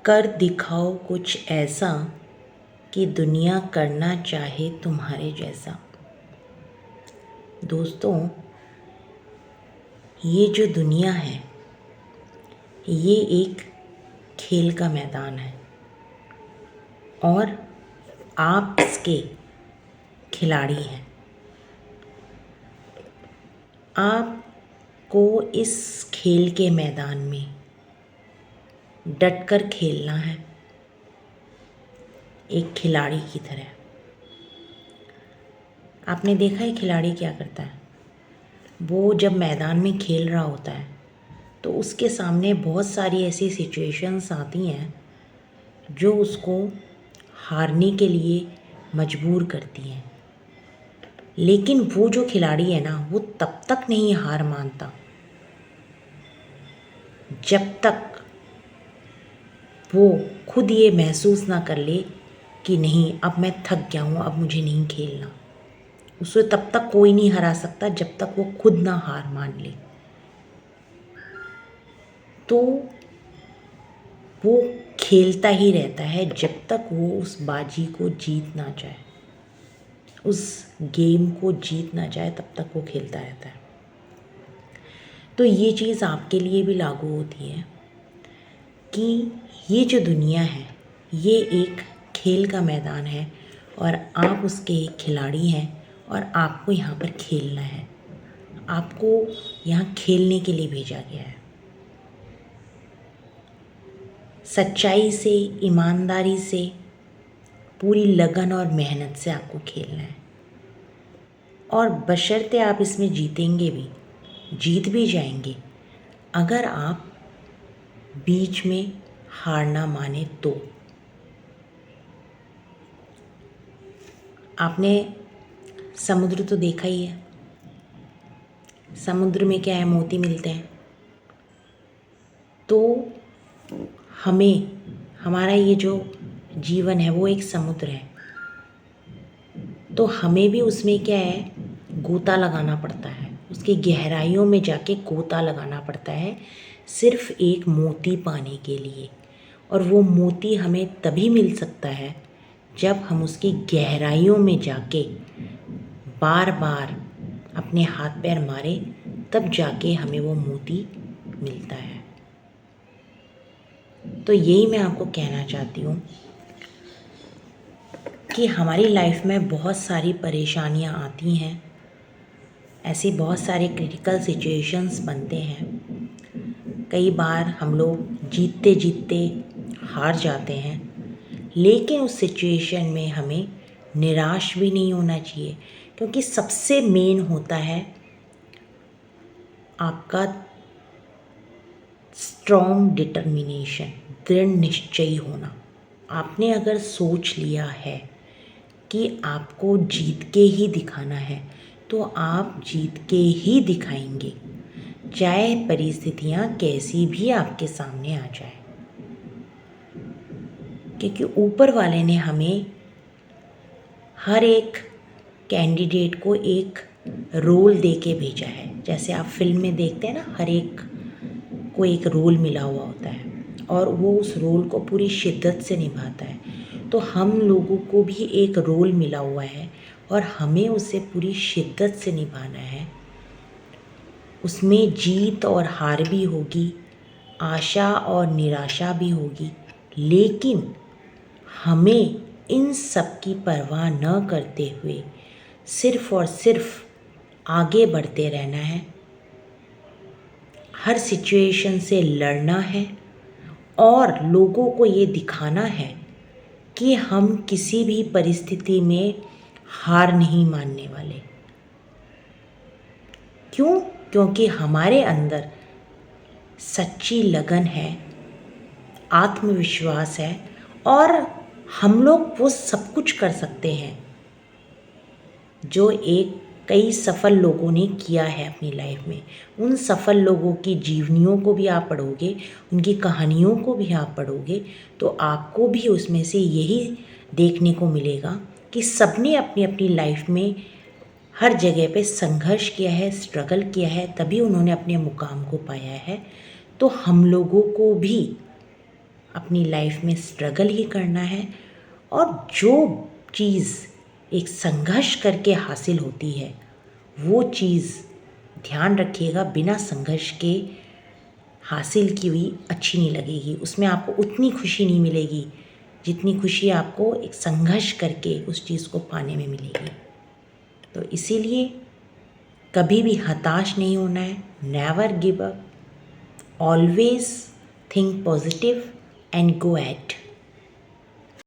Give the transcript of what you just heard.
कर दिखाओ कुछ ऐसा कि दुनिया करना चाहे तुम्हारे जैसा। दोस्तों, ये जो दुनिया है ये एक खेल का मैदान है और आप इसके खिलाड़ी हैं। आपको इस खेल के मैदान में डटकर खेलना है, एक खिलाड़ी की तरह। आपने देखा है खिलाड़ी क्या करता है? वो जब मैदान में खेल रहा होता है तो उसके सामने बहुत सारी ऐसी सिचुएशंस आती हैं जो उसको हारने के लिए मजबूर करती हैं। लेकिन वो जो खिलाड़ी है ना, वो तब तक नहीं हार मानता जब तक वो खुद ये महसूस ना कर ले कि नहीं, अब मैं थक गया हूँ, अब मुझे नहीं खेलना। उसे तब तक कोई नहीं हरा सकता जब तक वो खुद ना हार मान ले। तो वो खेलता ही रहता है जब तक वो उस बाजी को जीत ना जाए, उस गेम को जीत ना जाए, तब तक वो खेलता रहता है। तो ये चीज़ आपके लिए भी लागू होती है कि ये जो दुनिया है ये एक खेल का मैदान है और आप उसके एक खिलाड़ी हैं और आपको यहाँ पर खेलना है। आपको यहाँ खेलने के लिए भेजा गया है। सच्चाई से, ईमानदारी से, पूरी लगन और मेहनत से आपको खेलना है। और बशर्ते आप इसमें जीतेंगे भी, जीत भी जाएंगे अगर आप बीच में हार ना माने तो। आपने समुद्र तो देखा ही है। समुद्र में क्या है? मोती मिलते हैं। तो हमें, हमारा ये जो जीवन है वो एक समुद्र है। तो हमें भी उसमें क्या है, गोता लगाना पड़ता है, उसकी गहराइयों में जाके गोता लगाना पड़ता है, सिर्फ एक मोती पाने के लिए। और वो मोती हमें तभी मिल सकता है जब हम उसकी गहराइयों में जाके बार बार अपने हाथ पैर मारे, तब जाके हमें वो मोती मिलता है। तो यही मैं आपको कहना चाहती हूँ कि हमारी लाइफ में बहुत सारी परेशानियाँ आती हैं, ऐसे बहुत सारे क्रिटिकल सिचुएशंस बनते हैं। कई बार हम लोग जीतते जीतते हार जाते हैं, लेकिन उस सिचुएशन में हमें निराश भी नहीं होना चाहिए, क्योंकि सबसे मेन होता है आपका स्ट्रॉन्ग डिटर्मिनेशन, दृढ़ निश्चयी होना। आपने अगर सोच लिया है कि आपको जीत के ही दिखाना है तो आप जीत के ही दिखाएंगे, चाहे परिस्थितियाँ कैसी भी आपके सामने आ जाए। क्योंकि ऊपर वाले ने हमें, हर एक कैंडिडेट को एक रोल दे के भेजा है। जैसे आप फिल्म में देखते हैं ना, हर एक को एक रोल मिला हुआ होता है और वो उस रोल को पूरी शिद्दत से निभाता है। तो हम लोगों को भी एक रोल मिला हुआ है और हमें उसे पूरी शिद्दत से निभाना है। उसमें जीत और हार भी होगी, आशा और निराशा भी होगी, लेकिन हमें इन सब की परवाह न करते हुए सिर्फ और सिर्फ आगे बढ़ते रहना है। हर सिचुएशन से लड़ना है और लोगों को ये दिखाना है कि हम किसी भी परिस्थिति में हार नहीं मानने वाले। क्यों? क्योंकि हमारे अंदर सच्ची लगन है, आत्मविश्वास है और हम लोग वो सब कुछ कर सकते हैं जो कई सफल लोगों ने किया है अपनी लाइफ में। उन सफल लोगों की जीवनियों को भी आप पढ़ोगे, उनकी कहानियों को भी आप पढ़ोगे, तो आपको भी उसमें से यही देखने को मिलेगा कि सबने अपनी अपनी लाइफ में हर जगह पे संघर्ष किया है, स्ट्रगल किया है, तभी उन्होंने अपने मुकाम को पाया है। तो हम लोगों को भी अपनी लाइफ में स्ट्रगल ही करना है, और जो चीज़ एक संघर्ष करके हासिल होती है वो चीज़, ध्यान रखिएगा, बिना संघर्ष के हासिल की हुई अच्छी नहीं लगेगी, उसमें आपको उतनी खुशी नहीं मिलेगी जितनी खुशी आपको एक संघर्ष करके उस चीज़ को पाने में मिलेगी। तो इसीलिए कभी भी हताश नहीं होना है, never give up, always think positive and go at.